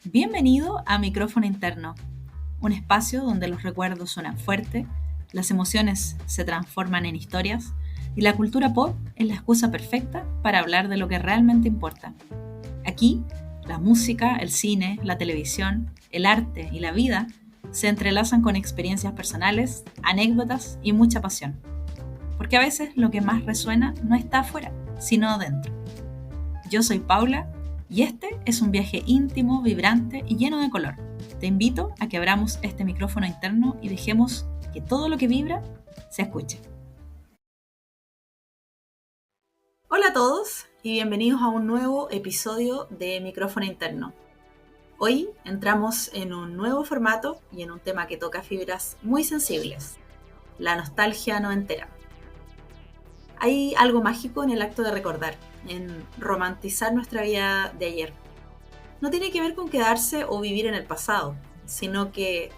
Bienvenido a Micrófono Interno, un espacio donde los recuerdos suenan fuerte, las emociones se transforman en historias y la cultura pop es la excusa perfecta para hablar de lo que realmente importa. Aquí, la música, el cine, la televisión, el arte y la vida se entrelazan con experiencias personales, anécdotas y mucha pasión. Porque a veces lo que más resuena no está afuera, sino dentro. Yo soy Paula y este es un viaje íntimo, vibrante y lleno de color. Te invito a que abramos este micrófono interno y dejemos que todo lo que vibra se escuche. Hola a todos y bienvenidos a un nuevo episodio de Micrófono Interno. Hoy entramos en un nuevo formato y en un tema que toca fibras muy sensibles, la nostalgia noventera. Hay algo mágico en el acto de recordar, en romantizar nuestra vida de ayer. No tiene que ver con quedarse o vivir en el pasado, sino que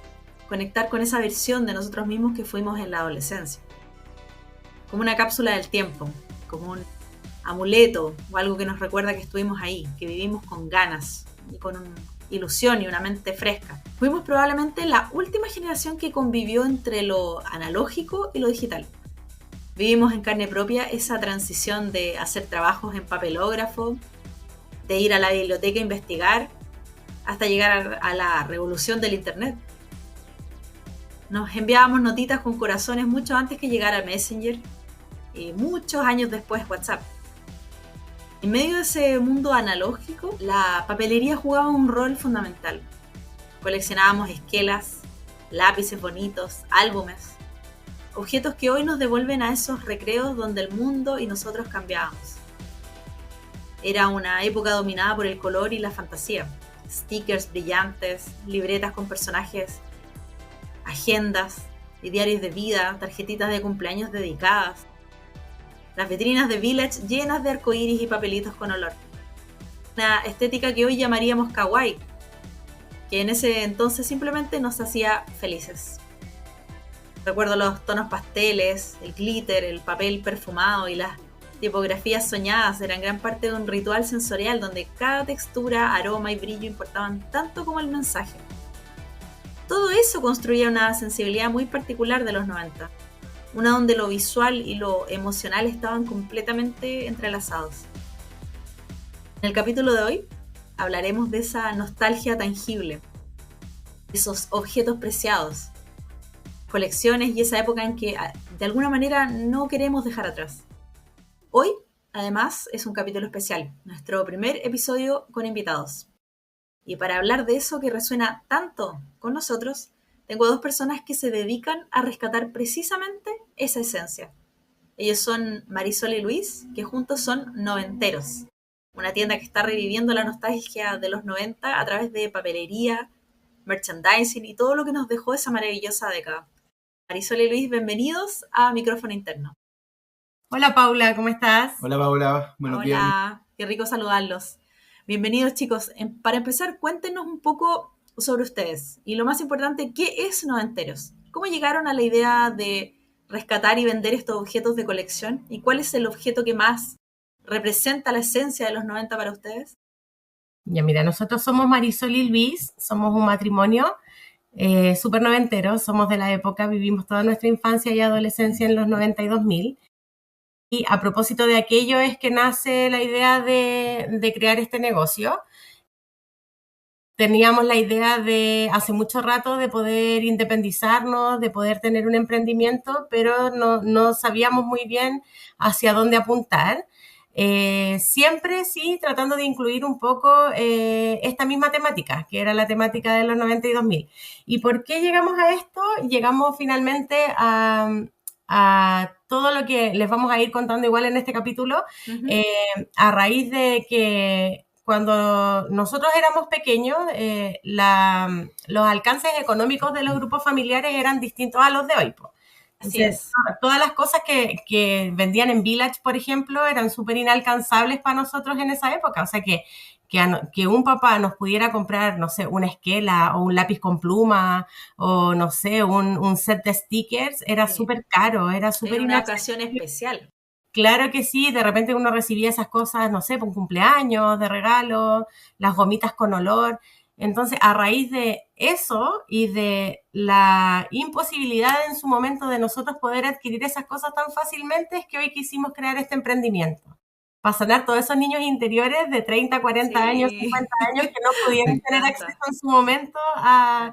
conectar con esa versión de nosotros mismos que fuimos en la adolescencia. Como una cápsula del tiempo, como un amuleto o algo que nos recuerda que estuvimos ahí, que vivimos con ganas y con una ilusión y una mente fresca. Fuimos probablemente la última generación que convivió entre lo analógico y lo digital. Vivimos en carne propia esa transición de hacer trabajos en papelógrafo, de ir a la biblioteca a investigar, hasta llegar a la revolución del internet. Nos enviábamos notitas con corazones mucho antes que llegara Messenger y muchos años después WhatsApp. En medio de ese mundo analógico, la papelería jugaba un rol fundamental. Coleccionábamos esquelas, lápices bonitos, álbumes, objetos que hoy nos devuelven a esos recreos donde el mundo y nosotros cambiábamos. Era una época dominada por el color y la fantasía. Stickers brillantes, libretas con personajes, agendas y diarios de vida, tarjetitas de cumpleaños dedicadas. Las vitrinas de Village llenas de arcoíris y papelitos con olor. Una estética que hoy llamaríamos kawaii, que en ese entonces simplemente nos hacía felices. Recuerdo los tonos pasteles, el glitter, el papel perfumado y las tipografías soñadas eran gran parte de un ritual sensorial donde cada textura, aroma y brillo importaban tanto como el mensaje. Todo eso construía una sensibilidad muy particular de los 90, una donde lo visual y lo emocional estaban completamente entrelazados. En el capítulo de hoy hablaremos de esa nostalgia tangible, de esos objetos preciados, colecciones y esa época en que de alguna manera no queremos dejar atrás. Hoy, además, es un capítulo especial, nuestro primer episodio con invitados. Y para hablar de eso que resuena tanto con nosotros, tengo dos personas que se dedican a rescatar precisamente esa esencia. Ellos son Marisol y Luis, que juntos son Noventeros, una tienda que está reviviendo la nostalgia de los 90 a través de papelería, merchandising y todo lo que nos dejó esa maravillosa década. Marisol y Luis, bienvenidos a Micrófono Interno. Hola Paula, ¿cómo estás? Hola Paula, buenos días. Hola, qué rico saludarlos. Bienvenidos chicos. Para empezar, cuéntenos un poco sobre ustedes y lo más importante, ¿qué es Noventeros? ¿Cómo llegaron a la idea de rescatar y vender estos objetos de colección? ¿Y cuál es el objeto que más representa la esencia de los 90 para ustedes? Ya mira, nosotros somos Marisol y Luis, somos un matrimonio súper noventero, somos de la época, vivimos toda nuestra infancia y adolescencia en los 90 y 2000. Y a propósito de aquello es que nace la idea de crear este negocio. Teníamos la idea de hace mucho rato de poder independizarnos, de poder tener un emprendimiento, pero no sabíamos muy bien hacia dónde apuntar. Siempre sí tratando de incluir un poco esta misma temática, que era la temática de los 90 y 2000. ¿Y por qué llegamos a esto? Llegamos finalmente a todo lo que les vamos a ir contando igual en este capítulo, a raíz de que cuando nosotros éramos pequeños, los alcances económicos de los grupos familiares eran distintos a los de hoy. Así es. Todas las cosas que vendían en Village, por ejemplo, eran súper inalcanzables para nosotros en esa época. O sea, que un papá nos pudiera comprar, no sé, una esquela o un lápiz con pluma o, no sé, un set de stickers era súper caro, era súper inaccesible. Era una ocasión especial. Claro que sí, de repente uno recibía esas cosas, no sé, por un cumpleaños, de regalo, las gomitas con olor. Entonces, a raíz de eso y de la imposibilidad en su momento de nosotros poder adquirir esas cosas tan fácilmente, es que hoy quisimos crear este emprendimiento. Para sanar todos esos niños interiores de 30, 40 años, Sí, 50 años que no me pudieron tener acceso encanta. en su momento a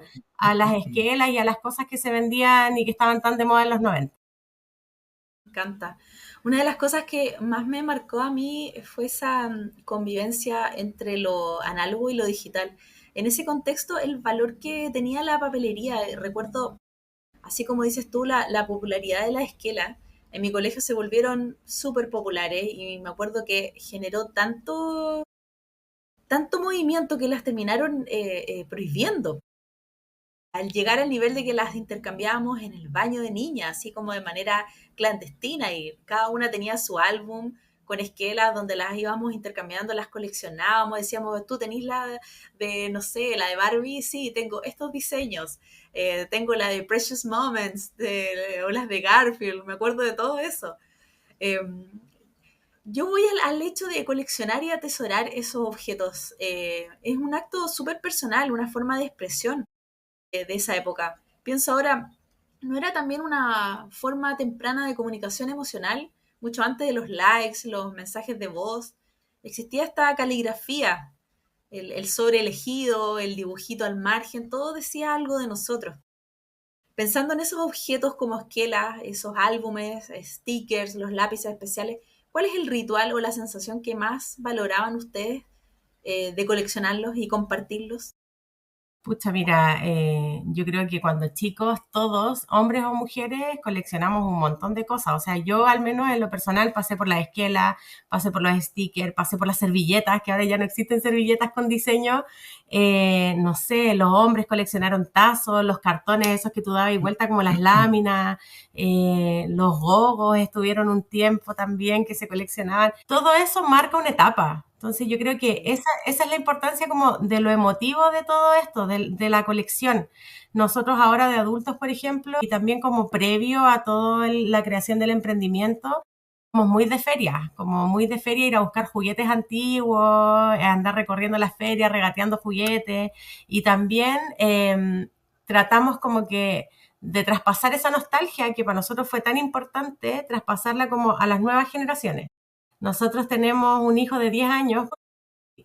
las esquelas y a las cosas que se vendían y que estaban tan de moda en los 90. Me encanta. Una de las cosas que más me marcó a mí fue esa convivencia entre lo análogo y lo digital. En ese contexto, el valor que tenía la papelería, recuerdo, así como dices tú, la popularidad de la esquela. En mi colegio se volvieron súper populares y me acuerdo que generó tanto movimiento que las terminaron prohibiendo al llegar al nivel de que las intercambiábamos en el baño de niñas, así como de manera clandestina, y cada una tenía su álbum con esquelas donde las íbamos intercambiando, las coleccionábamos, decíamos, tú tenés la de, no sé, la de Barbie, sí, tengo estos diseños, tengo la de Precious Moments, o las de Garfield, me acuerdo de todo eso. Eh, yo voy al hecho de coleccionar y atesorar esos objetos. Es un acto súper personal, una forma de expresión de esa época. Pienso ahora, ¿no era también una forma temprana de comunicación emocional? Mucho antes de los likes, los mensajes de voz, existía esta caligrafía, el sobre elegido, el dibujito al margen, todo decía algo de nosotros. Pensando en esos objetos como esquelas, esos álbumes, stickers, los lápices especiales, ¿cuál es el ritual o la sensación que más valoraban ustedes de coleccionarlos y compartirlos? Pucha, mira, yo creo que cuando chicos, todos, hombres o mujeres, coleccionamos un montón de cosas. O sea, yo al menos en lo personal pasé por la esquela, pasé por los stickers, pasé por las servilletas, que ahora ya no existen servilletas con diseño. No sé, los hombres coleccionaron tazos, los cartones esos que tú dabas y vuelta como las láminas, los gogos estuvieron un tiempo también que se coleccionaban. Todo eso marca una etapa. Entonces yo creo que Sí. esa es la importancia como de lo emotivo de todo esto, de la colección. Nosotros ahora de adultos, por ejemplo, y también como previo a toda la creación del emprendimiento, somos como muy de feria, ir a buscar juguetes antiguos, andar recorriendo las ferias, regateando juguetes, y también tratamos como que de traspasar esa nostalgia que para nosotros fue tan importante, traspasarla como a las nuevas generaciones. Nosotros tenemos un hijo de 10 años,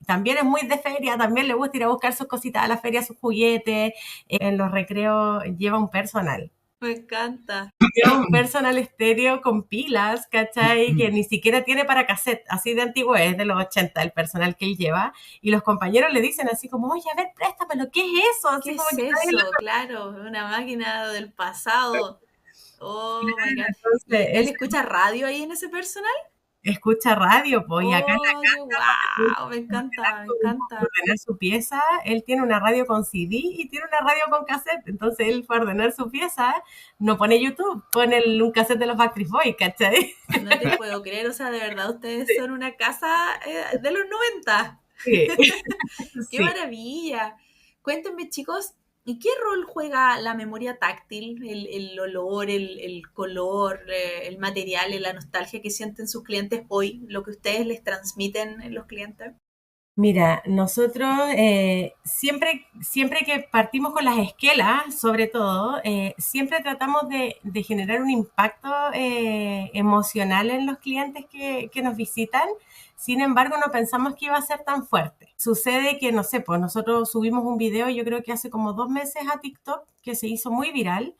también es muy de feria, también le gusta ir a buscar sus cositas a la feria, sus juguetes, en los recreos lleva un personal. Me encanta. Lleva un personal estéreo con pilas, ¿cachai? Que ni siquiera tiene para cassette, así de antiguo es, de los 80 el personal que él lleva, y los compañeros le dicen así como, oye, a ver, préstamelo, ¿qué es eso? ¿Qué Así como es que nadie eso? Claro, una máquina del pasado. lo... Oh my God. Entonces, ¿Y él él escucha radio ahí en ese personal? escucha radio, pues, y acá en la Oh, qué casa, para guau, me encanta, me encanta. ordenar su pieza, él tiene una radio con CD y tiene una radio con cassette. Entonces él para ordenar su pieza no pone YouTube, pone un cassette de los Backstreet Boys, ¿cachai? No te puedo creer, o sea, de verdad ustedes son una casa de los 90. Sí, ¡Qué sí. maravilla! Cuéntenme, chicos, ¿y qué rol juega la memoria táctil, el olor, el color, el material, la nostalgia que sienten sus clientes hoy, lo que ustedes les transmiten en los clientes? Mira, nosotros siempre que partimos con las esquelas, sobre todo, siempre tratamos de generar un impacto emocional en los clientes que nos visitan. Sin embargo, no pensamos que iba a ser tan fuerte. Sucede que, no sé, pues nosotros subimos un video, yo creo que hace como 2 meses a TikTok, que se hizo muy viral,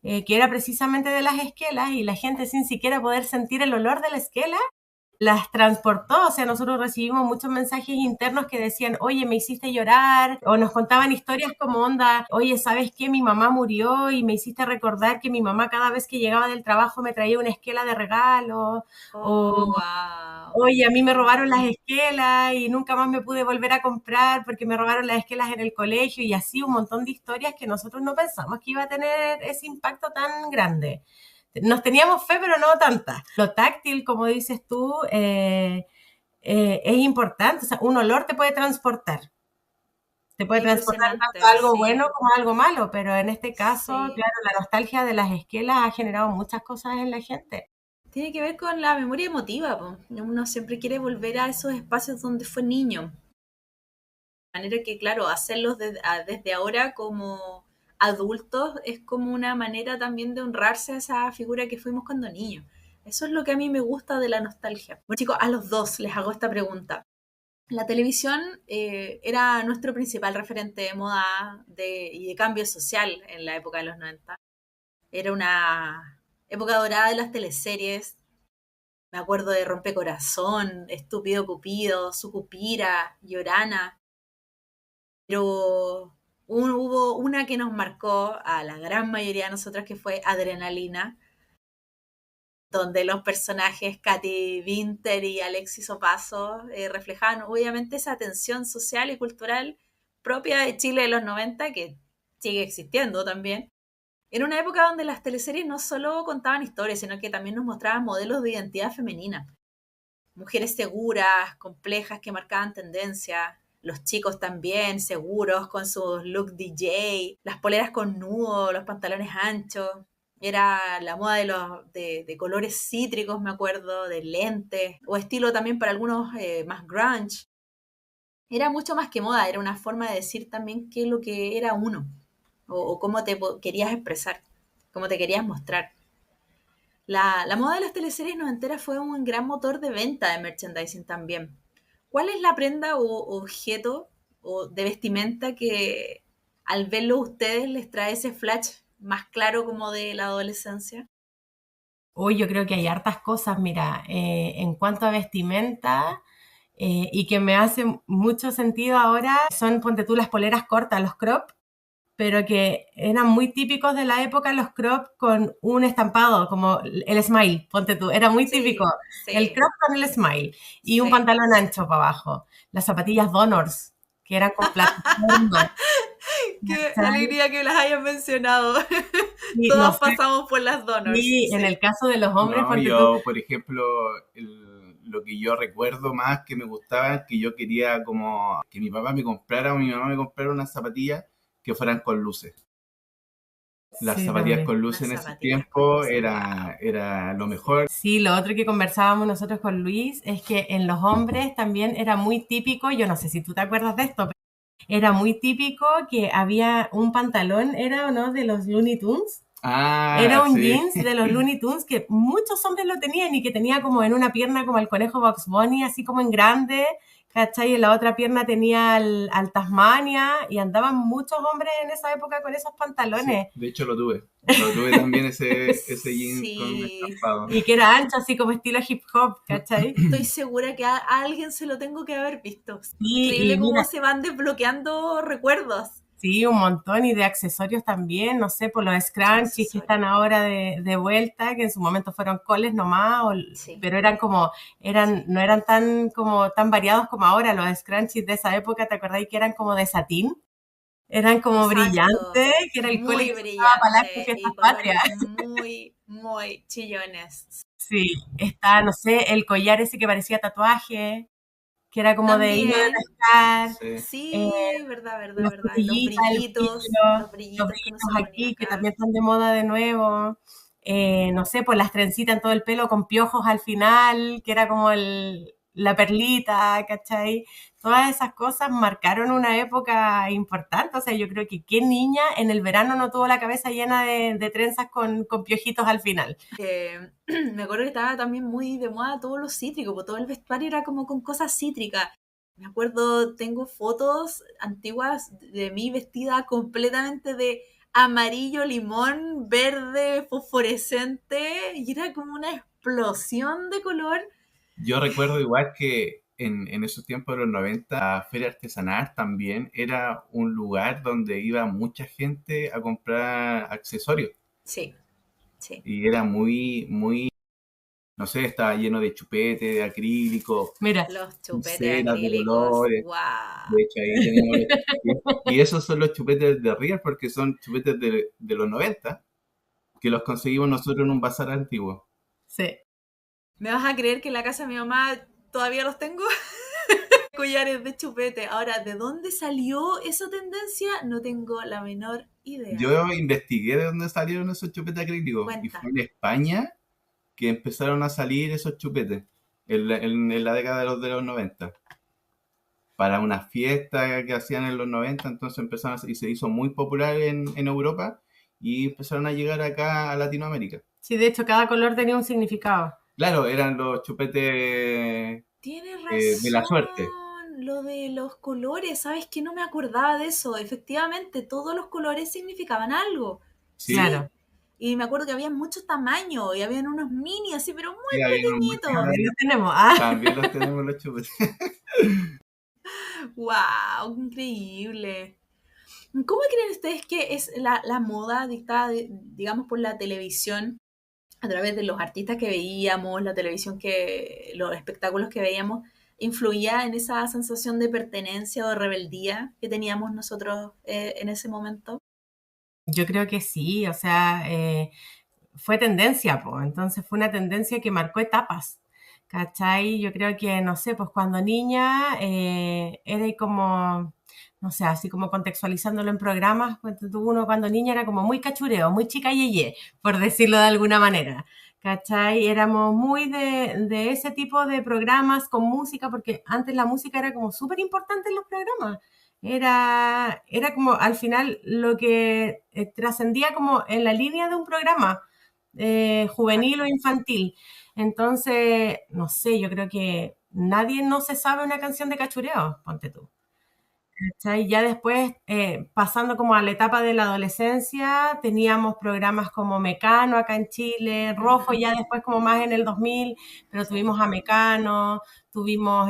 que era precisamente de las esquelas y la gente sin siquiera poder sentir el olor de la esquela las transportó. O sea, nosotros recibimos muchos mensajes internos que decían, oye, me hiciste llorar, o nos contaban historias como onda, oye, ¿sabes qué? Mi mamá murió y me hiciste recordar que mi mamá cada vez que llegaba del trabajo me traía una esquela de regalo, o Oh, wow. oye, a mí me robaron las esquelas y nunca más me pude volver a comprar porque me robaron las esquelas en el colegio, y así un montón de historias que nosotros no pensamos que iba a tener ese impacto tan grande. Nos teníamos fe, pero no tanta. Lo táctil, como dices tú, es importante. O sea, un olor te puede Es transportar tanto a impresionante, algo sí, bueno como a algo malo, pero en este caso, sí. claro, la nostalgia de las esquelas ha generado muchas cosas en la gente. Tiene que ver con la memoria emotiva, po. Uno siempre quiere volver a esos espacios donde fue niño. manera que, claro, hacerlos desde ahora como adultos es como una manera también de honrarse a esa figura que fuimos cuando niños. Eso es lo que a mí me gusta de la nostalgia. Bueno, chicos, a los dos les hago esta pregunta. La televisión era nuestro principal referente de moda y de cambio social en la época de los 90. Era una época dorada de las teleseries. Me acuerdo de Rompecorazón, Estúpido Cupido, Sucupira, Llorana. Pero hubo una que nos marcó a la gran mayoría de nosotras, que fue Adrenalina, donde los personajes Katy Winter y Alexis Opaso reflejaban obviamente esa tensión social y cultural propia de Chile de los 90, que sigue existiendo también. Era una época donde las teleseries no solo contaban historias, sino que también nos mostraban modelos de identidad femenina. Mujeres seguras, complejas, que marcaban tendencia. Los chicos también, seguros, con sus look DJ, las poleras con nudo, los pantalones anchos. Era la moda de colores cítricos, me acuerdo, de lentes, o estilo también para algunos más grunge. Era mucho más que moda, era una forma de decir también qué es lo que era uno, o cómo te querías expresar, cómo te querías mostrar. La moda de las teleseries noventeras fue un gran motor de venta de merchandising también. ¿Cuál es la prenda o objeto o de vestimenta que al verlo a ustedes les trae ese flash más claro como de la adolescencia? Hoy yo creo que hay hartas cosas, mira, en cuanto a vestimenta, y que me hace mucho sentido ahora, son, ponte tú, las poleras cortas, los crop, pero que eran muy típicos de la época los crop con un estampado, como el smile, ponte tú, era muy típico, Sí, el sí, crop con el smile, y un sí. pantalón ancho para abajo, las zapatillas Donors, que eran con plataforma. Qué alegría que las hayan mencionado. Y no Todos sé, pasamos por las donors, y en sí. el caso de los hombres, No, ponte tú, yo, por ejemplo, lo que yo recuerdo más que me gustaba es que yo quería como que mi papá me comprara o mi mamá me comprara unas zapatillas que fueran con luces. Las sí, zapatillas también. con luces Unas en ese zapatillas con tiempo luces, wow. era lo mejor. Sí, lo otro que conversábamos nosotros con Luis es que en los hombres también era muy típico, yo no sé si tú te acuerdas de esto, pero era muy típico que había un pantalón, era o no, de los Looney Tunes. Era Ah, un sí. jeans de los Looney Tunes que muchos hombres lo tenían y que tenía como en una pierna como el conejo Bugs Bunny, así como en grande, ¿cachai? En la otra pierna tenía al Tasmania y andaban muchos hombres en esa época con esos Sí, pantalones. de hecho lo tuve. Lo tuve también ese jean con Sí, estampado. Y que era ancho, así como estilo hip hop, ¿cachai? estoy segura que a alguien se lo tengo que haber visto. Y Increíble mira, cómo se van desbloqueando recuerdos. sí, un montón, y de accesorios también, no sé, por los Muchos scrunchies que están accesorios. ahora de vuelta, que en su momento fueron coles nomás, Sí, pero eran como, sí. no eran tan como tan variados como ahora, los scrunchies de esa época, ¿te acordáis que eran como de satín? Eran como Exacto. brillantes, que era el cole Muy que se usaba para las brillante fiestas y colores patrias. muy, muy chillones. Sí, está, no sé, el collar ese que parecía tatuaje, que era como de hilo de También, pescar, Sí. eh, sí, verdad, verdad, las verdad. cotillitas, el Los brillo, los brillitos que uno brillitos se ponía aquí, que acá. también están de moda de nuevo. No sé, pues las trencitas en todo el pelo con piojos al final, que era como la perlita, ¿cachai? Todas esas cosas marcaron una época importante. O sea, yo creo que qué niña en el verano no tuvo la cabeza llena de trenzas con piojitos al final. Me acuerdo que estaba también muy de moda todo lo cítrico, porque todo el vestuario era como con cosas cítricas. Me acuerdo, tengo fotos antiguas de mí vestida completamente de amarillo, limón, verde, fosforescente, y era como una explosión de color. Yo recuerdo igual que en esos tiempos de los 90, la Feria Artesanal también era un lugar donde iba mucha gente a comprar accesorios. Sí, sí. Y era muy, no sé, estaba lleno de chupete, de acrílico, Mira, Los chupetes pulseras de acrílicos, colores. wow. De hecho, ahí teníamos los chupetes. Y esos son los chupetes de Real porque son chupetes de los 90 que los conseguimos nosotros en un bazar antiguo. sí. ¿Me vas a creer que en la casa de mi mamá todavía los tengo? Collares de chupete. Ahora, ¿de dónde salió esa tendencia? No tengo la menor idea. Yo investigué de dónde salieron esos chupetes acrílicos y Cuenta. fue en España que empezaron a salir esos chupetes en la década de los 90. para una fiesta que hacían en los 90, entonces empezaron y se hizo muy popular en Europa y empezaron a llegar acá a Latinoamérica. Sí, de hecho, cada color tenía un significado. Claro, eran los chupetes Tienes de la suerte. razón, lo de los colores, ¿sabes que no me acordaba de eso? Efectivamente, todos los colores significaban algo. Sí, Sí, Claro, y me acuerdo que había muchos tamaños y habían unos mini así, pero sí, muy había un pequeñitos. también lo tenemos. Ah, también los tenemos los chupetes. ¡Wow! Increíble. ¿Cómo creen ustedes que es la moda dictada, digamos, por la televisión, a través de los artistas que veíamos, la televisión los espectáculos que veíamos, influía en esa sensación de pertenencia o de rebeldía que teníamos nosotros en ese momento? yo creo que sí, o sea, fue tendencia, pues, entonces fue una tendencia que marcó etapas, ¿cachai? Yo creo que, no sé, pues cuando niña era como, no sé, así como contextualizándolo en programas, pues uno cuando niña era como muy cachureo, muy chica yeye, por decirlo de alguna manera, ¿cachai? Éramos muy de ese tipo de programas con música, porque antes la música era como súper importante en los programas. Era como al final lo que trascendía como en la línea de un programa juvenil o Exacto. infantil. Entonces, no sé, yo creo que nadie no se sabe una canción de cachureo, ponte tú. ¿Cachai? Ya después, pasando como a la etapa de la adolescencia, teníamos programas como Mecano acá en Chile, Rojo Ujú. ya después como más en el 2000, pero Sí. tuvimos a Mecano, tuvimos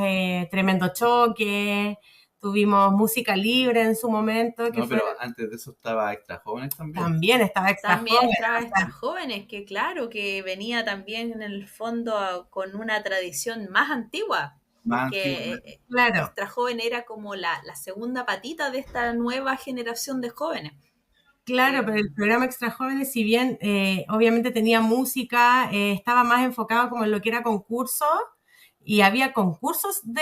Tremendo Choque, tuvimos Música Libre en su momento, que No, fue pero antes de eso estaba Extra Jóvenes también. también, estaba Extra También Joven, estaba o sea, Extra Jóvenes, que claro, que venía también en el fondo con una tradición más antigua, Más antiguo, porque claro. claro. Extra Joven era como la segunda patita de esta nueva generación de jóvenes. Claro, Eh, pero el programa Extra Jóvenes, si bien obviamente tenía música, estaba más enfocado como en lo que era concurso y había concursos de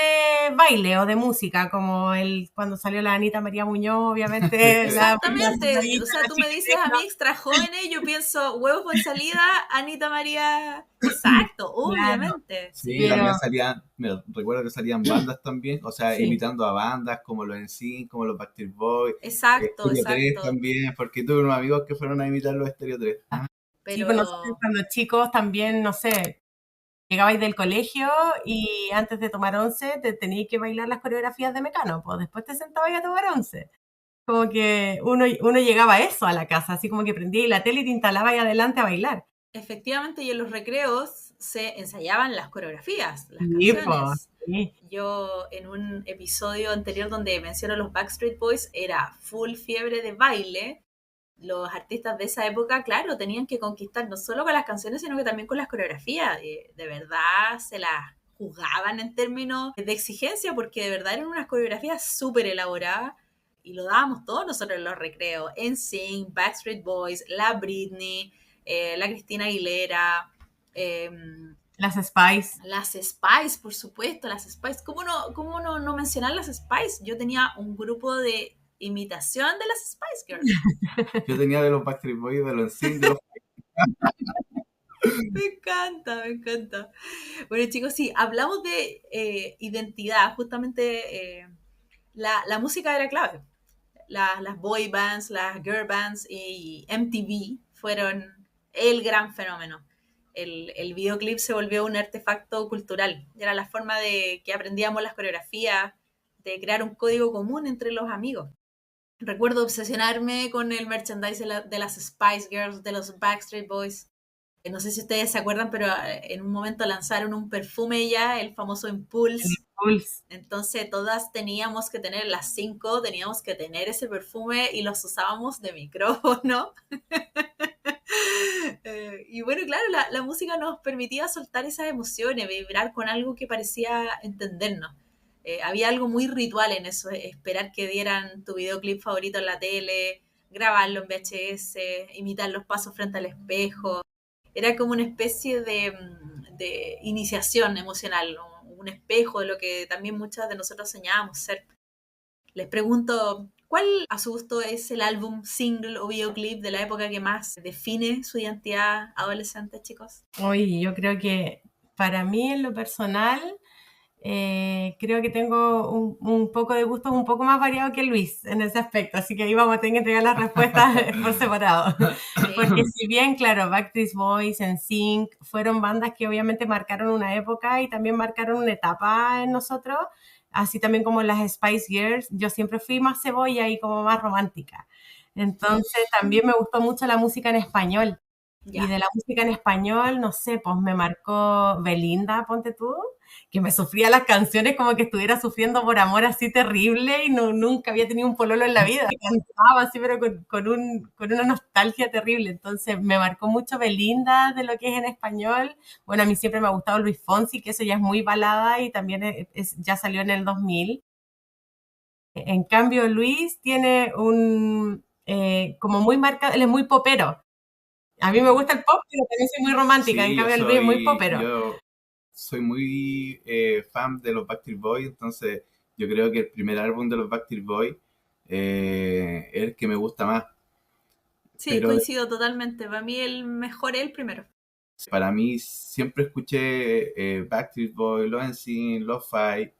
baile o de música, como cuando salió la Anita María Muñoz, obviamente la Exactamente, o sentadita, sea, la tú me dices a chiquitita. mí Extra Jóvenes, yo pienso huevos con salida, Anita María. Exacto, Claro, obviamente, Sí, sí. pero también salían, me recuerdo que salían bandas también, o sea, sí, imitando a bandas como los NSYNC, como los Backstreet Boys, Exacto, Stereo 3 exacto. también, porque tuve unos amigos que fueron a imitar los Stereo 3. Ah, sí, Pero pues nosotros cuando chicos también, no sé, llegabais del colegio y antes de tomar once te tenías que bailar las coreografías de Mecano, pues después te sentabas a tomar once. Como que uno llegaba a eso a la casa, así como que prendía la tele y te instalaba ahí adelante a bailar. efectivamente, y en los recreos se ensayaban las coreografías, las Sí, po, canciones. sí. Yo en un episodio anterior donde menciono a los Backstreet Boys era full fiebre de baile. Los artistas de esa época, claro, tenían que conquistar no solo con las canciones, sino que también con las coreografías. De verdad se las jugaban en términos de exigencia, porque de verdad eran unas coreografías súper elaboradas y lo dábamos todos nosotros en los recreos. NSYNC, Backstreet Boys, la Britney, la Cristina Aguilera, eh, Las Spice. las Spice, por supuesto, las Spice. ¿Cómo no mencionar las Spice? Yo tenía un grupo de imitación de las Spice Girls. yo tenía de los Backstreet Boys, de los NSYNC, de los... Me encanta, me encanta. Bueno, chicos, sí, hablamos de identidad. Justamente la música era clave. Las boy bands, las girl bands y MTV fueron el gran fenómeno. El videoclip se volvió un artefacto cultural. Era la forma de que aprendíamos las coreografías, de crear un código común entre los amigos. Recuerdo obsesionarme con el merchandise de las Spice Girls, de los Backstreet Boys. No sé si ustedes se acuerdan, pero en un momento lanzaron un perfume ya, el famoso El Impulse. Impulse. Entonces todas teníamos que tener, las cinco teníamos que tener ese perfume y los usábamos de micrófono. Y bueno, claro, la música nos permitía soltar esas emociones, vibrar con algo que parecía entendernos. Había algo muy ritual en eso, esperar que dieran tu videoclip favorito en la tele, grabarlo en VHS, imitar los pasos frente al espejo. Era como una especie de iniciación emocional, ¿no? Un espejo de lo que también muchas de nosotros soñábamos ser. Les pregunto, ¿cuál a su gusto es el álbum, single o videoclip de la época que más define su identidad adolescente, chicos? Oye, yo creo que para mí en lo personal, Creo que tengo un poco de gustos un poco más variado que Luis en ese aspecto, así que ahí vamos a tener que entregar las respuestas por separado. Porque si bien, claro, Backstreet Boys, NSYNC, fueron bandas que obviamente marcaron una época y también marcaron una etapa en nosotros, así también como las Spice Girls, yo siempre fui más cebolla y como más romántica. Entonces también me gustó mucho la música en español. Y Ya. de la música en español, no sé, pues me marcó Belinda, ponte tú, que me sufría las canciones como que estuviera sufriendo por amor así terrible y nunca había tenido un pololo en la vida. Cantaba así, pero con una nostalgia terrible. Entonces me marcó mucho Belinda de lo que es en español. Bueno, a mí siempre me ha gustado Luis Fonsi, que eso ya es muy balada y también ya salió en el 2000. En cambio, Luis tiene como muy marcado, él es muy popero. A mí me gusta el pop, pero también soy muy romántica. En Sí, cambio, Luis es muy popero. yo soy muy fan de los Backstreet Boys, entonces yo creo que el primer álbum de los Backstreet Boys es el que me gusta más. Sí, Pero coincido totalmente. Para mí el mejor es el primero. para mí siempre escuché Backstreet Boys, Los NSYNC, Los Five,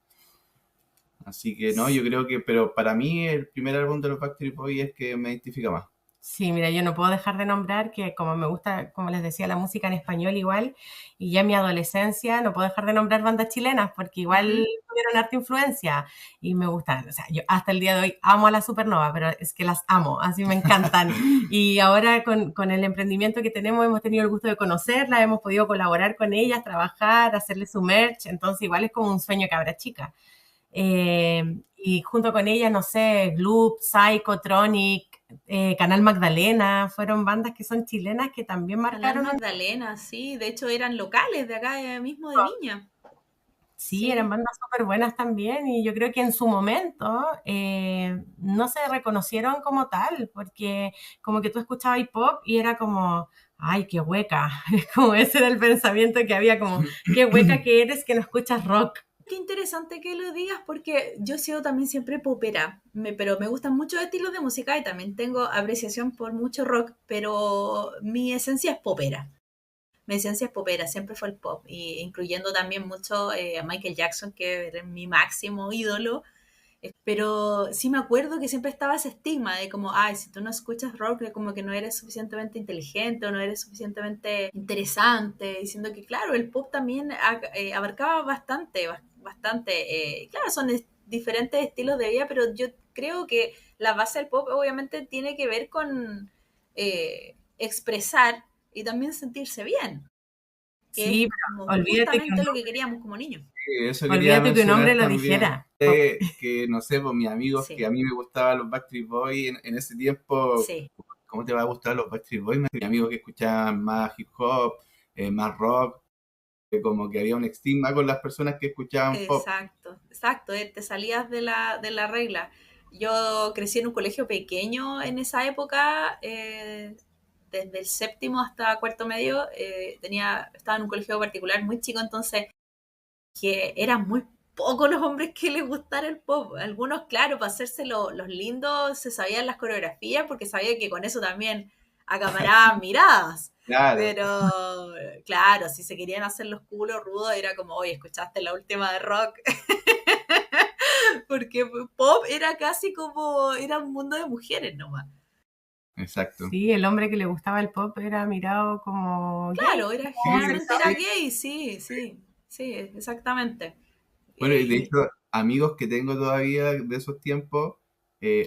así que no, yo creo que, pero para mí el primer álbum de los Backstreet Boys es que me identifica más. Sí, mira, yo no puedo dejar de nombrar que como me gusta, como les decía, la música en español igual, y ya en mi adolescencia no puedo dejar de nombrar bandas chilenas porque igual Ujú. tuvieron harta influencia y me gustan. O sea, yo hasta el día de hoy amo a la Supernova, pero es que las amo, así me encantan. Y ahora con el emprendimiento que tenemos hemos tenido el gusto de conocerlas, hemos podido colaborar con ellas, trabajar, hacerle su merch, entonces igual es como un sueño cabra chica. Y junto con ellas, no sé, Gloop, Psychotronic, Canal Magdalena, fueron bandas que son chilenas que también Canal marcaron Magdalena, sí. De hecho, eran locales de acá mismo de Viña. sí, eran Sí. bandas súper buenas también y yo creo que en su momento no se reconocieron como tal, porque como que tú escuchabas hip hop y era como, ay, qué hueca, como ese era el pensamiento que había, como, qué hueca que eres que no escuchas rock. Qué interesante que lo digas porque yo he sido también siempre popera, pero me gustan muchos estilos de música y también tengo apreciación por mucho rock, pero mi esencia es popera. Mi esencia es popera, siempre fue el pop, y incluyendo también mucho a Michael Jackson, que era mi máximo ídolo. Pero sí me acuerdo que siempre estaba ese estigma de como, ay, si tú no escuchas rock, es como que no eres suficientemente inteligente o no eres suficientemente interesante, diciendo que, claro, el pop también abarcaba bastante, bastante. Claro, son diferentes estilos de vida, pero yo creo que la base del pop obviamente tiene que ver con expresar y también sentirse bien, que es Sí, como pero justamente lo que queríamos como niños. Eso quería olvídate que un hombre mencionar lo también. dijera. Que no sé, pues mis amigos, que Sí, a mí me gustaban los Backstreet Boys en ese tiempo, sí, ¿cómo te va a gustar los Backstreet Boys? Mis amigos que escuchaban más hip hop, más rock, como que había un estigma con las personas que escuchaban pop. exacto, exacto, te salías de la regla. Yo crecí en un colegio pequeño en esa época, desde el séptimo hasta cuarto medio, estaba en un colegio particular muy chico, entonces que eran muy pocos los hombres que les gustara el pop. Algunos, claro, para hacerse los lindos, se sabían las coreografías porque sabían que con eso también acaparaban miradas. Claro, Pero, claro, si se querían hacer los culos rudos, era como, oye, ¿escuchaste la última de rock? Porque pop era casi como, era un mundo de mujeres nomás. exacto. Sí, el hombre que le gustaba el pop era mirado como gay. Claro, era, Sí, generalmente era sí. gay, sí, sí, sí, exactamente. Bueno, y de Y hecho, amigos que tengo todavía de esos tiempos,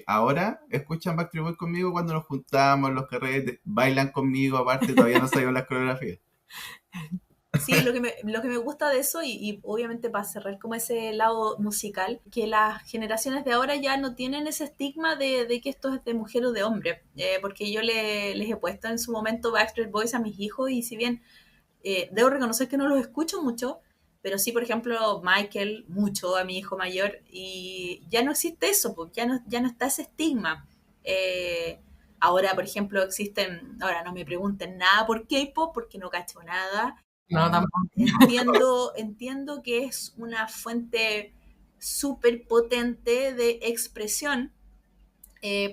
ahora escuchan Backstreet Boys conmigo cuando nos juntamos, los carretes, bailan conmigo, aparte todavía no sabemos las coreografías. sí, lo que me gusta de eso, y obviamente para cerrar como ese lado musical, que las generaciones de ahora ya no tienen ese estigma de que esto es de mujer o de hombre, porque yo les he puesto en su momento Backstreet Boys a mis hijos y si bien debo reconocer que no los escucho mucho, pero sí, por ejemplo, Michael, mucho a mi hijo mayor, y ya no existe eso, pues, ya no está ese estigma. Eh, Ahora, por ejemplo, ahora no me pregunten nada por K-pop, porque no cacho nada. No, tampoco. Entiendo que es una fuente súper potente de expresión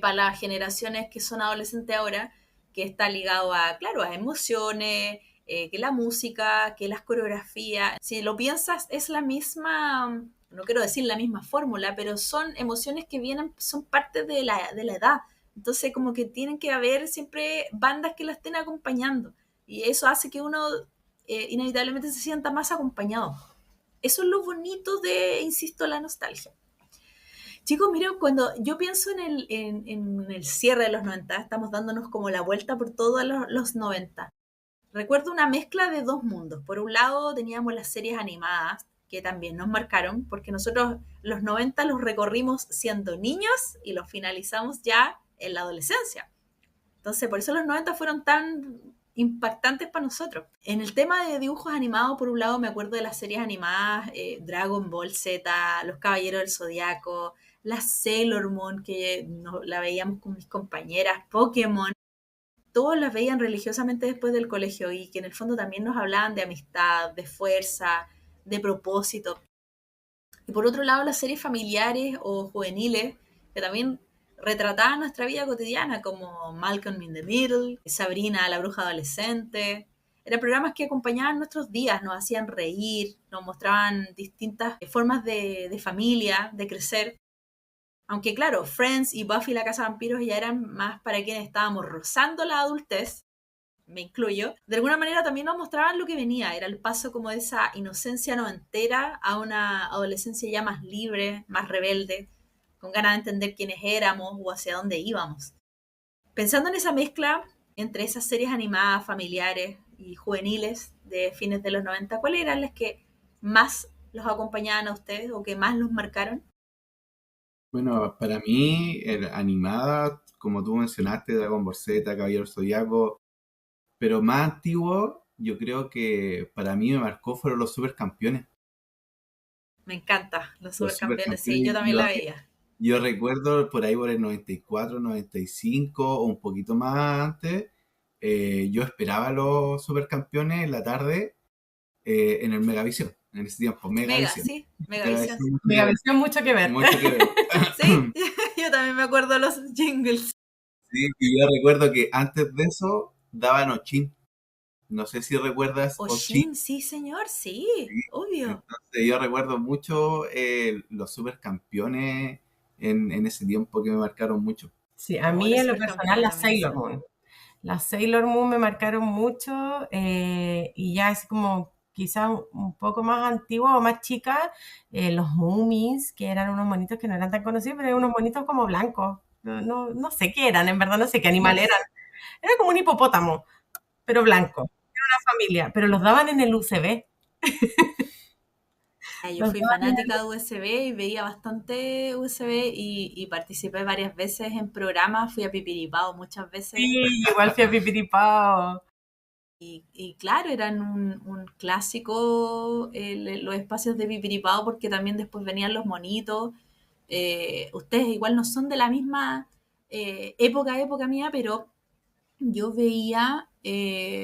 para las generaciones que son adolescentes ahora, que está ligado a, claro, a emociones, que la música, que las coreografías. Si lo piensas, es la misma, no quiero decir la misma fórmula, pero son emociones que vienen, son parte de la edad. Entonces, como que tienen que haber siempre bandas que la estén acompañando. Y eso hace que uno inevitablemente se sienta más acompañado. Eso es lo bonito de, insisto, la nostalgia. Chicos, miren, cuando yo pienso en el cierre de los 90, estamos dándonos como la vuelta por todos los 90. Recuerdo una mezcla de dos mundos. Por un lado teníamos las series animadas, que también nos marcaron, porque nosotros los 90 los recorrimos siendo niños y los finalizamos ya en la adolescencia. Entonces, por eso los 90 fueron tan impactantes para nosotros. En el tema de dibujos animados, por un lado me acuerdo de las series animadas Dragon Ball Z, Los Caballeros del Zodiaco, la Sailor Moon, que la veíamos con mis compañeras, Pokémon. Todos las veían religiosamente después del colegio y que en el fondo también nos hablaban de amistad, de fuerza, de propósito. Y por otro lado, las series familiares o juveniles, que también retrataban nuestra vida cotidiana, como Malcolm in the Middle, Sabrina, la bruja adolescente. Eran programas que acompañaban nuestros días, nos hacían reír, nos mostraban distintas formas de familia, de crecer. Aunque claro, Friends y Buffy la Casa de Vampiros ya eran más para quienes estábamos rozando la adultez, me incluyo. De alguna manera también nos mostraban lo que venía, era el paso como de esa inocencia noventera a una adolescencia ya más libre, más rebelde, con ganas de entender quiénes éramos o hacia dónde íbamos. Pensando en esa mezcla entre esas series animadas, familiares y juveniles de fines de los 90, ¿cuáles eran las que más los acompañaban a ustedes o que más los marcaron? Bueno, para mí, animada, como tú mencionaste, Dragon Ball Z, Caballero del Zodiaco, pero más antiguo, yo creo que para mí me marcó fueron los Supercampeones. Me encanta, los Los supercampeones, sí, yo Supercampeones, también la veía. yo recuerdo por ahí por el 94, 95 o un poquito más antes, yo esperaba los Supercampeones en la tarde en el Megavisión, en ese tiempo, Mega, Megavisión. sí, Megavisión. Megavisión, mucho que ver. Mucho que ver. Sí, yo también me acuerdo de los jingles. Sí, y yo recuerdo que antes de eso daban Ochín. No sé si recuerdas Ochín. Oshin, sí, señor, sí, Sí. obvio. Entonces yo recuerdo mucho los supercampeones en ese tiempo que me marcaron mucho. Sí, a Oh, mí los en lo personal supercampeones las también Sailor son. Moon. Las Sailor Moon me marcaron mucho y ya es como quizás un poco más antigua o más chica, los Moomies, que eran unos monitos que no eran tan conocidos, pero eran unos monitos como blancos. No sé qué eran, en verdad no sé qué animal eran. Era como un hipopótamo, pero blanco. Era una familia, pero los daban en el UCB. Yo Los fui daban en el fanática de USB y veía bastante USB y participé varias veces en programas, fui a Pipiripao muchas veces. UCB, igual fui a Pipiripao. Y claro, eran un clásico los espacios de Pipiripao porque también después venían los monitos. Ustedes igual no son de la misma época mía, pero yo veía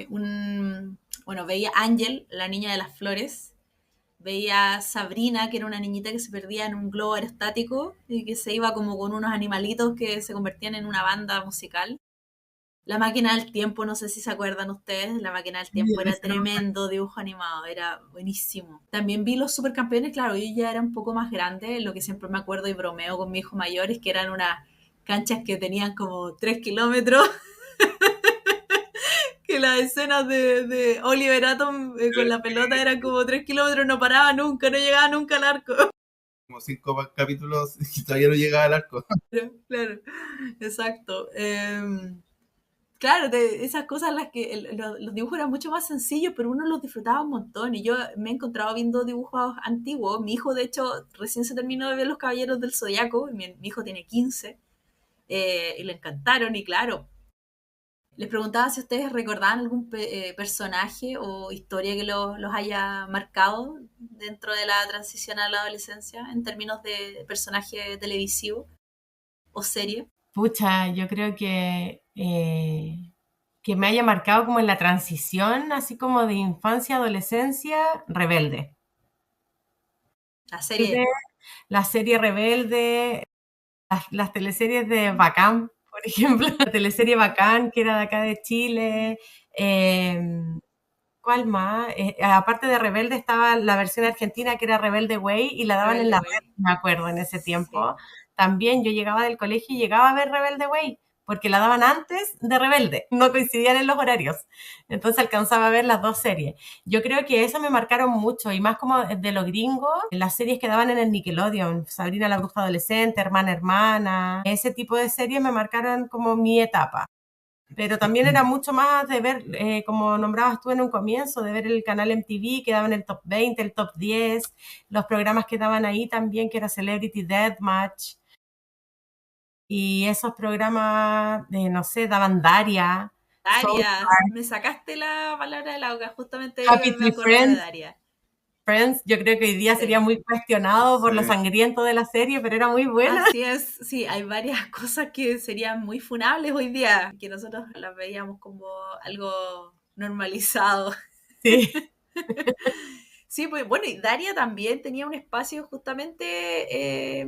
bueno, veía Ángel, la niña de las flores, veía Sabrina, que era una niñita que se perdía en un globo aerostático y que se iba como con unos animalitos que se convertían en una banda musical. La máquina del tiempo, no sé si se acuerdan ustedes, la máquina del Sí, tiempo era ese no me tremendo dibujo animado, era buenísimo. También vi los supercampeones, claro, yo ya era un poco más grande, lo que siempre me acuerdo y bromeo con mi hijo mayor es que eran unas canchas que tenían como 3 kilómetros, que las escenas de Oliver Atom con la pelota eran como 3 kilómetros, no paraba nunca, no llegaba nunca al arco. Como 5 capítulos y todavía no llegaba al arco. Claro, claro, exacto. Claro, esas cosas las que los dibujos eran mucho más sencillos, pero uno los disfrutaba un montón. Y yo me he encontrado viendo dibujos antiguos. Mi hijo, de hecho, recién se terminó de ver Los Caballeros del Zodiaco. Mi hijo tiene 15 y le encantaron. Y claro, les preguntaba si ustedes recordaban algún personaje o historia que los haya marcado dentro de la transición a la adolescencia en términos de personaje televisivo o serie. Pucha, yo creo que me haya marcado como en la transición, así como de infancia a adolescencia, Rebelde. La Rebelde, serie. la serie Rebelde, las teleseries de Bacán, por ejemplo, la teleserie Bacán, que era de acá de Chile, eh, ¿cuál más? Aparte de Rebelde estaba la versión argentina que era Rebelde Way y la daban en Rebelde la Way. red, me acuerdo, en ese Sí. tiempo. También yo llegaba del colegio y llegaba a ver Rebelde Way, porque la daban antes de Rebelde, no coincidían en los horarios. Entonces alcanzaba a ver las dos series. Yo creo que eso me marcaron mucho, y más como de lo gringo, las series que daban en el Nickelodeon, Sabrina la Bruja Adolescente, Hermana Hermana, ese tipo de series me marcaron como mi etapa. Pero también era mucho más de ver, como nombrabas tú en un comienzo, de ver el canal MTV que daban el top 20, el top 10, los programas que daban ahí también, que era Celebrity Deathmatch, y esos programas, no sé, daban Daria, Soul, Daria, me sacaste la palabra de la boca, justamente Happy me Tree acordé de Friends. Daria. Friends, yo creo que hoy día sería Sí. muy cuestionado por lo Sí. sangriento de la serie, pero era muy buena. Así es, sí, hay varias cosas que serían muy funables hoy día, que nosotros las veíamos como algo normalizado. Sí, Sí, pues bueno, y Daria también tenía un espacio justamente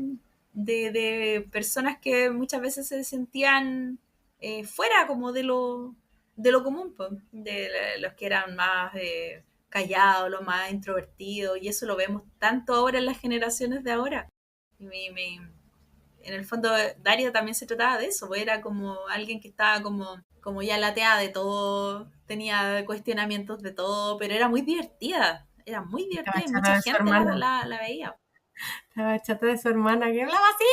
de personas que muchas veces se sentían fuera como de lo común, pues, de los que eran más callados, los más introvertidos, y eso lo vemos tanto ahora en las generaciones de ahora. Y en el fondo, Daria también se trataba de eso, pues era como alguien que estaba como ya lateada de todo, tenía cuestionamientos de todo, pero era muy divertida estaba y chata mucha de su gente hermana. la veía. Estaba chata de su hermana que hablaba así.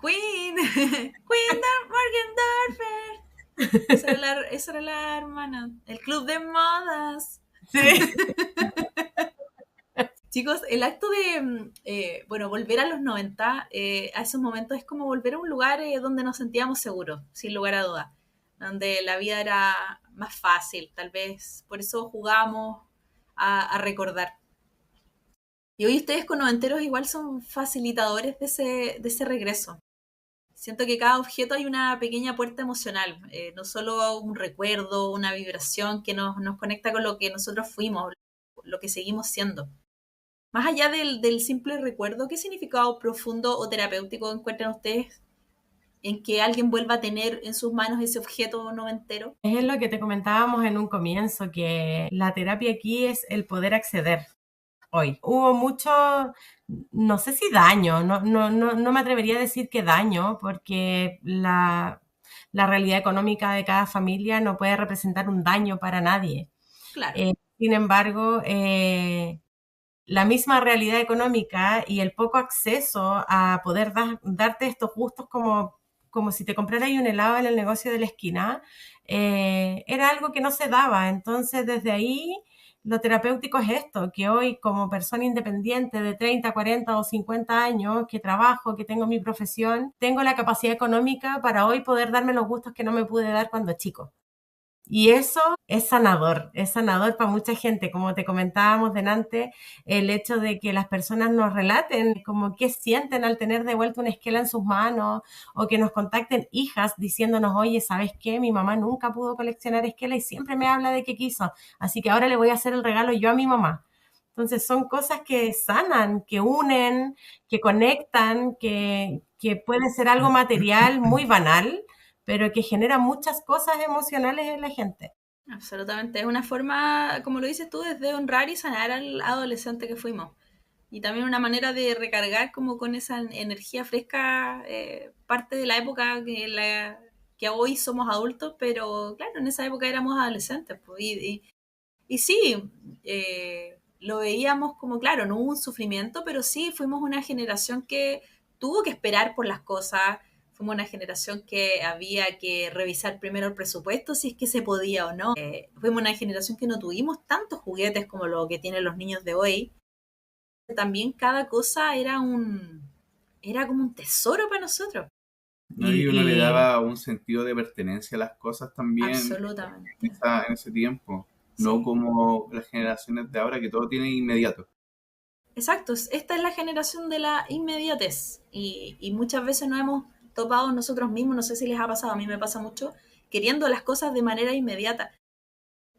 Queen, Queen Morgendorfer. Esa era la hermana. El club de modas. Sí. Chicos, el acto de, bueno, volver a los 90, a esos momentos es como volver a un lugar donde nos sentíamos seguros, sin lugar a dudas, donde la vida era más fácil, tal vez por eso jugamos a recordar. Y hoy ustedes con noventeros igual son facilitadores de ese regreso. Siento que cada objeto hay una pequeña puerta emocional, no solo un recuerdo, una vibración que nos conecta con lo que nosotros fuimos, lo que seguimos siendo. Más allá del simple recuerdo, ¿qué significado profundo o terapéutico encuentran ustedes en que alguien vuelva a tener en sus manos ese objeto noventero? Es lo que te comentábamos en un comienzo, que la terapia aquí es el poder acceder hoy. Hubo mucho, no sé si daño, no me atrevería a decir que daño, porque la realidad económica de cada familia no puede representar un daño para nadie. Claro, Sin embargo, la misma realidad económica y el poco acceso a poder darte estos gustos como si te compraras un helado en el negocio de la esquina, era algo que no se daba. Entonces, desde ahí, lo terapéutico es esto, que hoy como persona independiente de 30, 40 o 50 años, que trabajo, que tengo mi profesión, tengo la capacidad económica para hoy poder darme los gustos que no me pude dar cuando chico. Y eso es sanador para mucha gente, como te comentábamos delante, el hecho de que las personas nos relaten como qué sienten al tener de vuelta una esquela en sus manos, o que nos contacten hijas diciéndonos, oye, ¿sabes qué? Mi mamá nunca pudo coleccionar esquela y siempre me habla de que quiso, así que ahora le voy a hacer el regalo yo a mi mamá. Entonces son cosas que sanan, que unen, que conectan, que puede ser algo material muy banal, pero que genera muchas cosas emocionales en la gente. absolutamente. Es una forma, como lo dices tú, de honrar y sanar al adolescente que fuimos. Y también una manera de recargar como con esa energía fresca, parte de la época que hoy somos adultos, pero claro, en esa época éramos adolescentes. Pues, y sí, lo veíamos como, claro, no hubo un sufrimiento, pero sí fuimos una generación que tuvo que esperar por las cosas, fuimos una generación que había que revisar primero el presupuesto si es que se podía o no. Fuimos una generación que no tuvimos tantos juguetes como lo que tienen los niños de hoy. También cada cosa era como un tesoro para nosotros. ¿No? Y uno le Y daba un sentido de pertenencia a las cosas también Absolutamente. en ese tiempo, no Sí. como las generaciones de ahora que todo tiene inmediato. Exacto, esta es la generación de la inmediatez y muchas veces nos hemos topado nosotros mismos, no sé si les ha pasado, a mí me pasa mucho, queriendo las cosas de manera inmediata,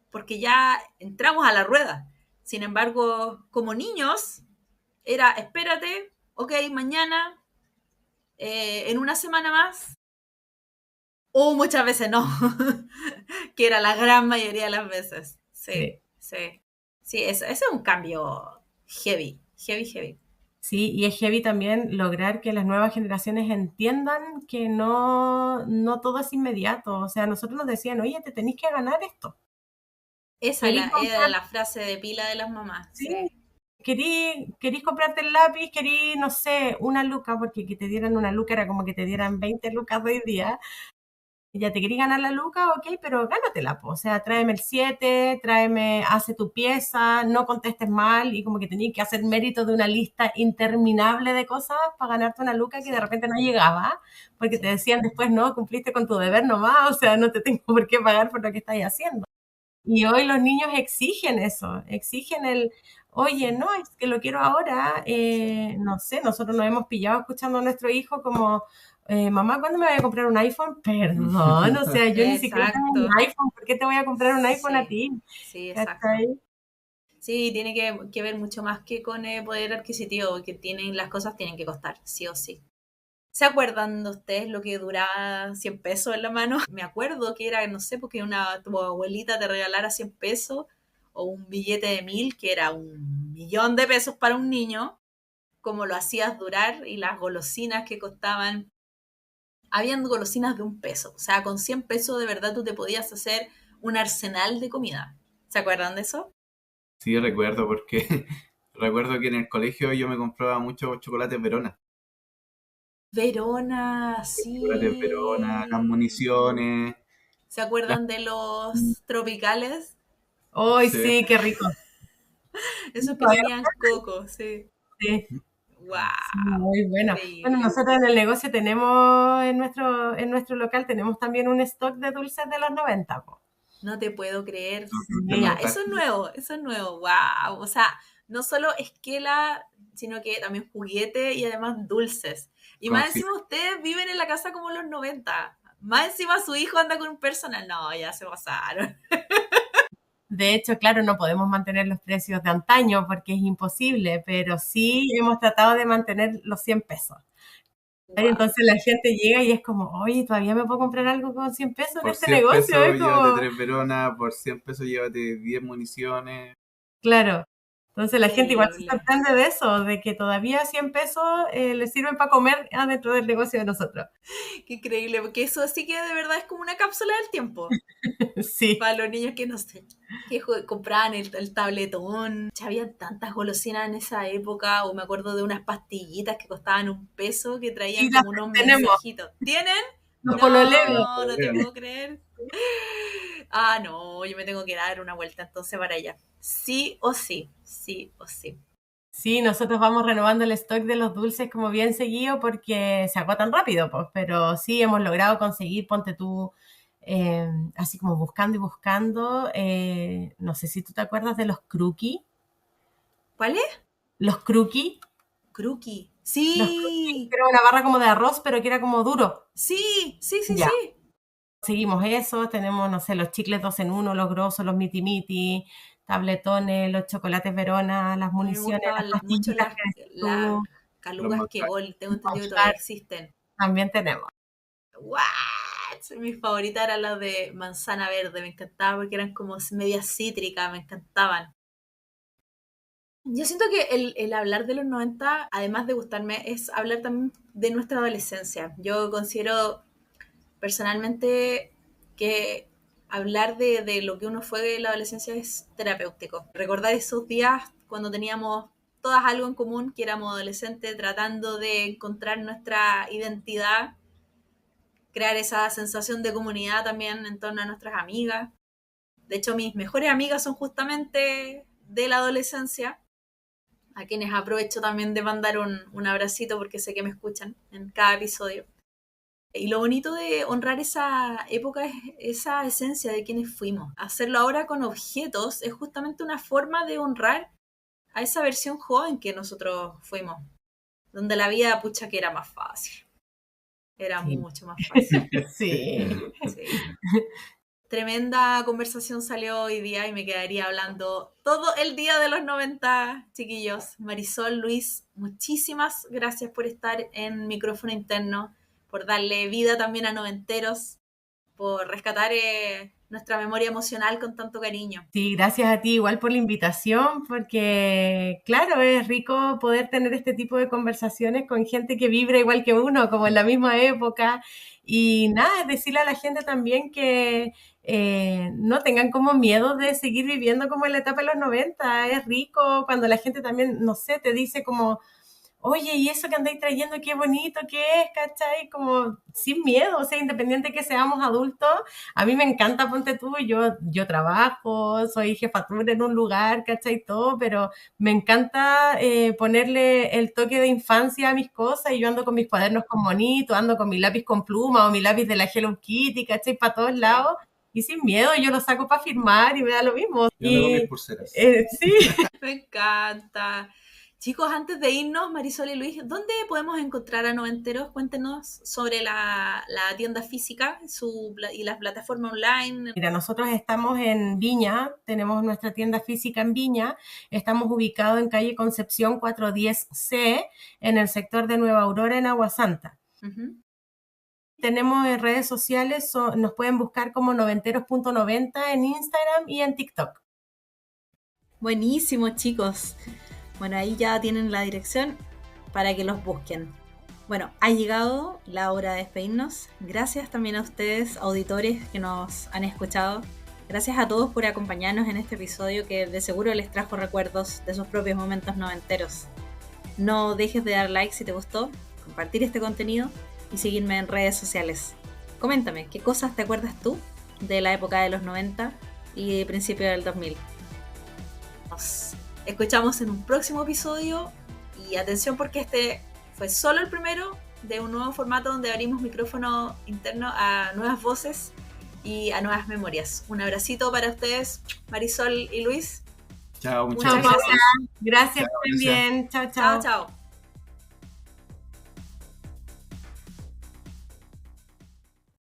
porque ya entramos a la rueda. Sin embargo, como niños, era espérate, ok, mañana, en una semana más, o muchas veces no, que era la gran mayoría de las veces. Sí, sí. Sí, ese es un cambio heavy, heavy, heavy. Sí, y es heavy también lograr que las nuevas generaciones entiendan que no todo es inmediato. O sea, nosotros nos decían, oye, te tenéis que ganar esto. Esa ¿Querís era comprar? la frase de pila de las mamás, Sí. sí. ¿Querís comprarte el lápiz? ¿Querís, no sé, una luca? Porque que te dieran una luca era como que te dieran 20 lucas de hoy día. Y ya te querís ganar la luca, ok, pero gánatela, po. O sea, tráeme el 7, hace tu pieza, no contestes mal, y como que tenías que hacer mérito de una lista interminable de cosas para ganarte una luca que de Sí, repente no llegaba, porque te sí. decían después, no, cumpliste con tu deber nomás, o sea, no te tengo por qué pagar por lo que estás haciendo. Y hoy los niños exigen eso, exigen oye, Sí, no, es que lo quiero ahora, sí. no sé, nosotros nos hemos pillado escuchando a nuestro hijo como, mamá, ¿cuándo me voy a comprar un iPhone? Perdón, o sea, yo ni siquiera tengo un Exacto. iPhone, ¿por qué te voy a comprar un iPhone a Sí, ti? sí, exacto. ¿Cachai? Sí, tiene que ver mucho más que con poder adquisitivo, que tienen, las cosas tienen que costar, sí o sí. ¿Se acuerdan de ustedes lo que duraba 100 pesos en la mano? Me acuerdo que era, no sé, porque tu abuelita te regalara 100 pesos o un billete de 1000, que era 1.000.000 de pesos para un niño, como lo hacías durar y las golosinas que costaban. Habían golosinas de 1 peso, o sea, con 100 pesos de verdad tú te podías hacer un arsenal de comida. ¿Se acuerdan de eso? Sí, recuerdo porque recuerdo que en el colegio yo me compraba muchos chocolates Verona. Verona, Chocolates Verona, las sí. municiones, ¿Se las... acuerdan de los tropicales? ¡Ay, Sí. sí, qué rico! Esos que Todavía tenían coco, sí. sí, sí, ¡Wow! muy bueno. Bueno, Increíble. nosotros en el negocio tenemos, en nuestro local tenemos también un stock de dulces de los 90, po. No te puedo creer. De Ya, Sí, eso es nostalgia. nuevo, eso es nuevo. ¡Wow! O sea, no solo esquela, sino que también juguete y además dulces. Y más Confit. encima ustedes viven en la casa como los 90. Más encima su hijo anda con un personal. No, ya se pasaron. de hecho, claro, no podemos mantener los precios de antaño porque es imposible, pero sí hemos tratado de mantener los 100 pesos. Y ¡Wow! entonces la gente llega y es como, oye, ¿todavía me puedo comprar algo con 100 pesos en Por este 100 negocio? pesos Es llévate como, 3 Verona, por 100 pesos llévate 10 municiones. claro. Entonces la gente igual se Increíble. sorprende de eso, de que todavía 100 pesos les sirven para comer adentro del negocio de nosotros. Qué increíble, porque eso sí que de verdad es como una cápsula del tiempo. Sí. Para los niños que no sé, que compraban el tabletón. Ya había tantas golosinas en esa época, o me acuerdo de unas pastillitas que costaban 1 peso que traían Sí, las como unos tenemos, mensajitos. ¿Tienen? los pololeos. No, no te puedo creer. Ah, no, yo me tengo que dar una vuelta entonces para allá. Sí o sí, sí o sí. Sí, nosotros vamos renovando el stock de los dulces como bien seguido porque se agotan rápido, pues, pero sí hemos logrado conseguir, ponte tú, así como buscando y buscando, no sé si tú te acuerdas de los Crookie, ¿Cuál es? los Crookie, Crookie. los Crookie, que Sí, era una barra como de arroz, pero que era como duro. sí, sí, sí, Ya, sí. seguimos eso, tenemos, no sé, los chicles 2 en uno, los grosos, los miti miti, tabletones, los chocolates Verona, las A mí me municiones, las gustaban mucho pastillitas que decís las tú, Los calugas que manjar. gol. Tengo entendido que todavía manjar, existen. también tenemos. ¿What? Mis favoritas eran las de manzana verde, me encantaba porque eran como medias cítricas, me encantaban. Yo siento que el hablar de los 90, además de gustarme, es hablar también de nuestra adolescencia. Yo considero personalmente que hablar de lo que uno fue en la adolescencia es terapéutico. Recordar esos días cuando teníamos todas algo en común, que éramos adolescentes tratando de encontrar nuestra identidad, crear esa sensación de comunidad también en torno a nuestras amigas. De hecho, mis mejores amigas son justamente de la adolescencia, a quienes aprovecho también de mandar un abracito porque sé que me escuchan en cada episodio. Y lo bonito de honrar esa época es esa esencia de quienes fuimos. Hacerlo ahora con objetos es justamente una forma de honrar a esa versión joven que nosotros fuimos, donde la vida, pucha, que era más fácil. Era Sí. mucho más fácil. Sí. Sí. Tremenda conversación salió hoy día y me quedaría hablando todo el día de los 90, chiquillos. Marisol, Luis, muchísimas gracias por estar en micrófono interno, por darle vida también a noventeros. por rescatar nuestra memoria emocional con tanto cariño. Sí, gracias a ti igual por la invitación, porque claro, es rico poder tener este tipo de conversaciones con gente que vibra igual que uno, como en la misma época. Y nada, es decirle a la gente también que no tengan como miedo de seguir viviendo como en la etapa de los 90. Es rico cuando la gente también, no sé, te dice como, oye, y eso que andáis trayendo, qué bonito que es, ¿cachai? Como sin miedo, o sea, independiente que seamos adultos, a mí me encanta, ponte tú, yo trabajo, soy jefatura en un lugar, ¿cachai? Todo, pero me encanta ponerle el toque de infancia a mis cosas y yo ando con mis cuadernos con monito, ando con mi lápiz con pluma o mi lápiz de la Hello Kitty, ¿cachai? Para todos lados. Y sin miedo, yo lo saco para firmar y me da lo mismo. Yo ando con mis pulseras. Sí. Me encanta. Chicos, antes de irnos, Marisol y Luis, ¿dónde podemos encontrar a Noventeros? Cuéntenos sobre la tienda física y las plataformas online. Mira, nosotros estamos en Viña, tenemos nuestra tienda física en Viña, estamos ubicados en calle Concepción 410C, en el sector de Nueva Aurora, en Agua Santa. Uh-huh. Tenemos en redes sociales, nos pueden buscar como noventeros.90 en Instagram y en TikTok. Buenísimo, chicos. Bueno, ahí ya tienen la dirección para que los busquen. Bueno, ha llegado la hora de despedirnos. Gracias también a ustedes, auditores que nos han escuchado. Gracias a todos por acompañarnos en este episodio que de seguro les trajo recuerdos de sus propios momentos noventeros. No dejes de dar like si te gustó, compartir este contenido y seguirme en redes sociales. Coméntame, ¿qué cosas te acuerdas tú de la época de los 90 y principio del 2000? Nos escuchamos en un próximo episodio y atención porque este fue solo el primero de un nuevo formato donde abrimos micrófono interno a nuevas voces y a nuevas memorias. Un abracito para ustedes, Marisol y Luis. Chao, muchas Chao, gracias. Gracias Chao, también. Chao, chao. Chao, chao.